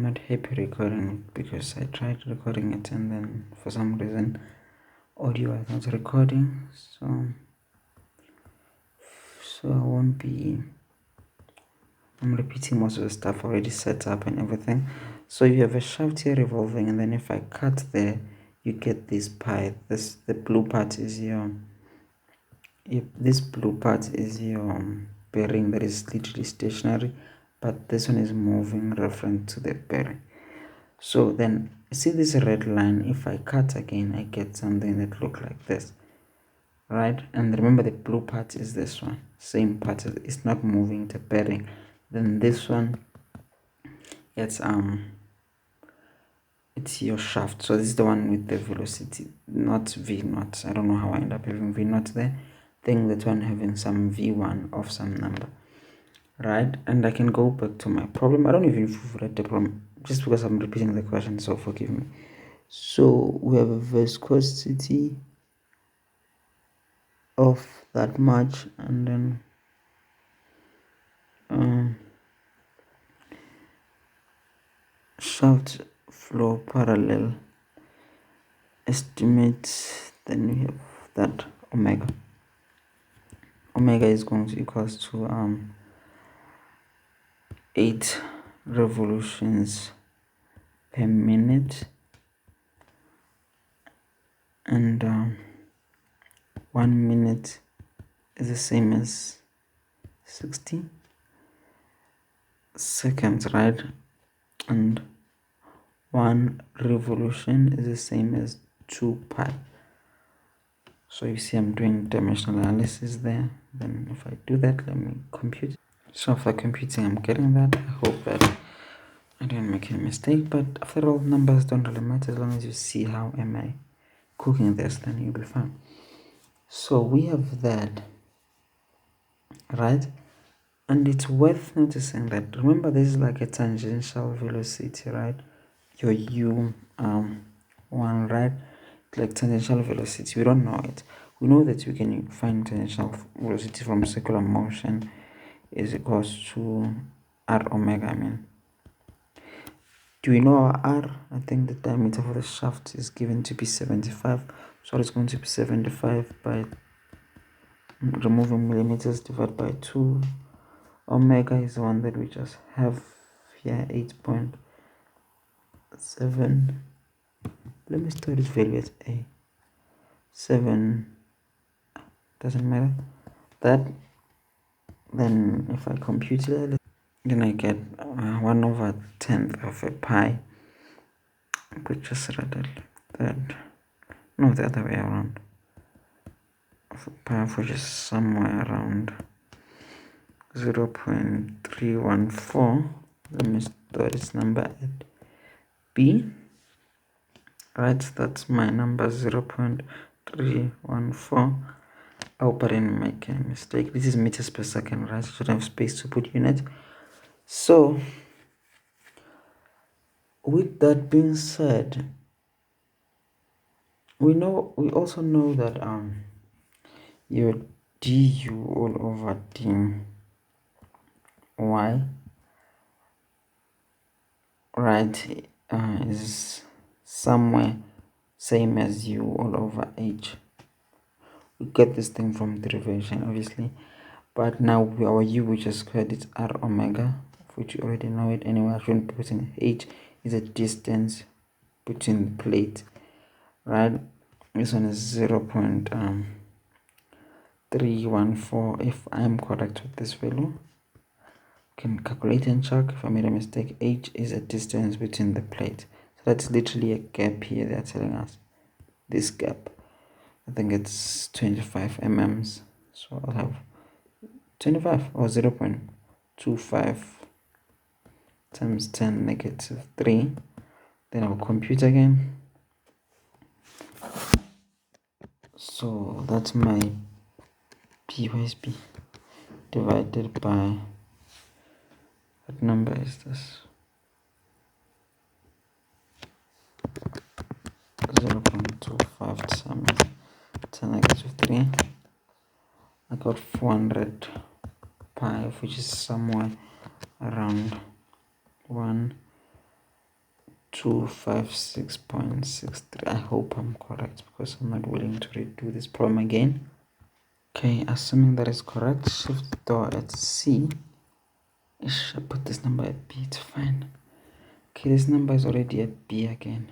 not happy recording it because I tried recording it and then for some reason audio was not recording, so I'm repeating most of the stuff already set up and everything. So you have a shaft here revolving, and then if I cut there, you get this pi. The blue part is your bearing that is literally stationary, but this one is moving referent to the bearing. So then see this red line, if I cut again, I get something that looks like this, right? And remember the blue part is this one, same part, it's not moving the bearing. Then this one, it's your shaft. So this is the one with the velocity, not v naught. I don't know how I end up having v naught there. Think that one having some v1 of some number, right? And I can go back to my problem. I don't even know if you've read the problem, just because I'm repeating the question, so forgive me. So we have a viscosity of that much, and then shaft flow parallel estimate. Then we have that omega is going to equals to 8 revolutions per minute, and 1 minute is the same as 60 seconds, right? And 1 revolution is the same as 2 pi. So you see I'm doing dimensional analysis there. Then if I do that, let me compute. So after computing, I'm getting that. I hope that I didn't make any mistake, but after all, numbers don't really matter as long as you see how am I cooking this, then you'll be fine. So we have that, right? And it's worth noticing that, remember, this is like a tangential velocity, right? Your one, right? Like tangential velocity, we don't know it. We know that we can find tangential velocity from circular motion is equals to r omega. I mean, do we know our r? I think the diameter for the shaft is given to be 75, so it's going to be 75 by removing millimeters divided by 2. Omega is the one that we just have here, 8.7. Let me store this value as a 7, doesn't matter. That, then if I compute it, then I get 1/10 of a pi. I could just write it like that. No, the other way around. Of a pi, which is somewhere around 0.314. Let me store this number at b. Right, that's my number, 0.314. I hope I didn't make a mistake. This is meters per second, right? I should have space to put unit. So with that being said, we also know that your du all over dy right is somewhere same as u all over h. We get this thing from derivation, obviously, but now our u, we just squared it, r omega, which you already know it anyway. I shouldn't put in h, is a distance between the plate, right? This one is 0.314. If I'm correct with this value, can calculate and check. If I made a mistake, h is a distance between the plate, so that's literally a gap here. They're telling us this gap, I think it's 25 mm, so I'll have 25 or 0.25 times 10 negative 3. Then I'll compute again. So that's my p, where's p, divided by, what number is this? 0.25 times 10 negative 3. I got 400 pi, which is somewhere around 1 256.63. I hope I'm correct because I'm not willing to redo this problem again. Okay, assuming that is correct, shift the door at C. I should put this number at B, it's fine. Okay, this number is already at B again.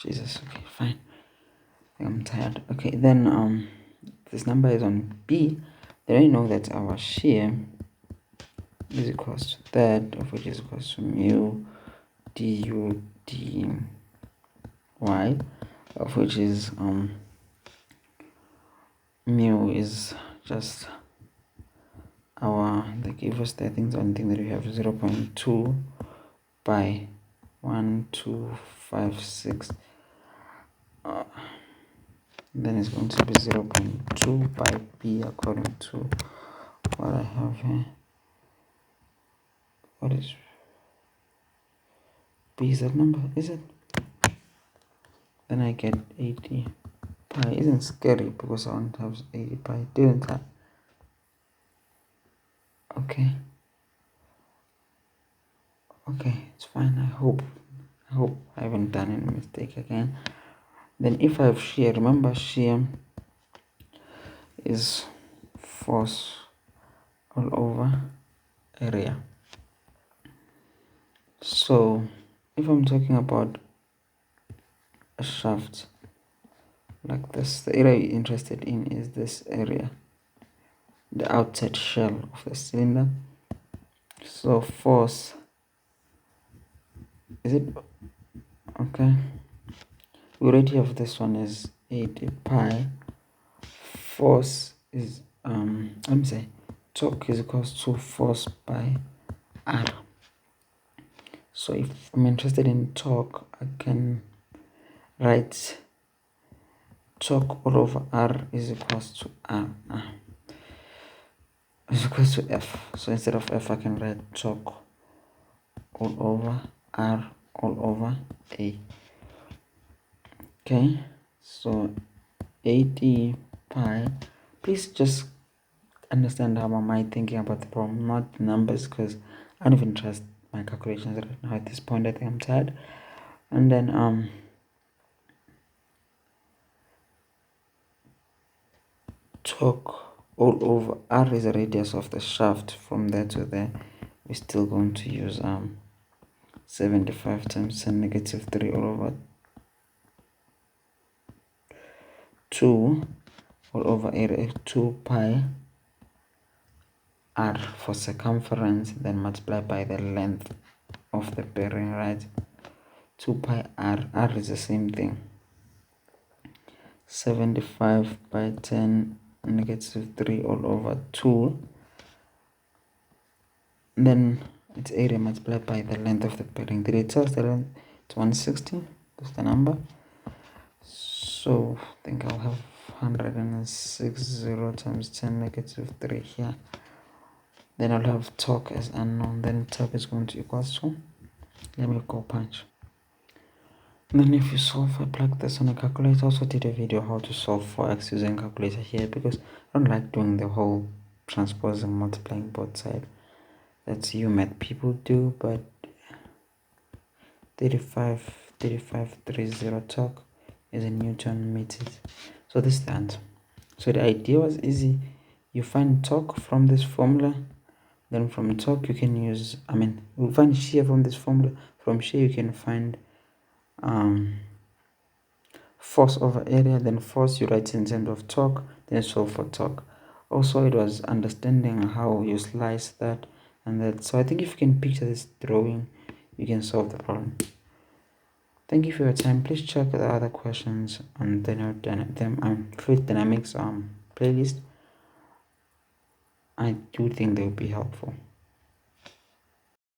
Jesus, okay, fine. I think I'm tired. Okay, then this number is on B. Then I know that our shear is equals to that, of which is equals to mu du dy, of which is mu is just they give us the things on thing that we have 0.2 by 1256. Then it's going to be 0.2 by B according to what I have here. What is B? Is that number? Is it? Then I get 80 pi. Isn't scary because I want to have 80 pi, didn't I? Okay. Okay, it's fine. I hope I haven't done any mistake again. Then if I have shear, remember shear is force all over area. So if I'm talking about a shaft like this, the area you're interested in is this area, the outside shell of the cylinder. So force, is it okay? We already have this one is 80 pi. Force is let me say torque is equals to force by R. So if I'm interested in torque, I can write torque all over R is equals to is equals to F. So instead of F, I can write torque all over R all over A. Okay, so 80 pi. Please just understand how am I thinking about the problem, not numbers, because I don't even trust my calculations right now at this point. I think I'm tired. And then torque all over R is the radius of the shaft from there to there. We're still going to use 75 times 10 negative 3 all over 2 all over area 2 pi R for circumference, then multiply by the length of the bearing, right? 2 pi R is the same thing. 75 by 10 negative 3 all over 2. Then its area multiplied by the length of the bearing. Did it tell us the length? It's 160. That's the number. So I think I'll have 160 times 10 negative 3 here. Then I'll have torque as unknown. Then torque is going to equal to, let me go punch. And then if you solve, I plug this on a calculator. I also did a video how to solve for x using calculator here because I don't like doing the whole transposing, multiplying both sides. That's you math people do, but 3530 torque is in Newton meters. So this is the answer. So the idea was easy. You find torque from this formula, then from torque you can use, you find shear from this formula. From shear you can find force over area, then force you write in terms of torque, then solve for torque. Also it was understanding how you slice that and that. So I think if you can picture this drawing, you can solve the problem. Thank you for your time. Please check the other questions on the fluid dynamics playlist. I do think they will be helpful.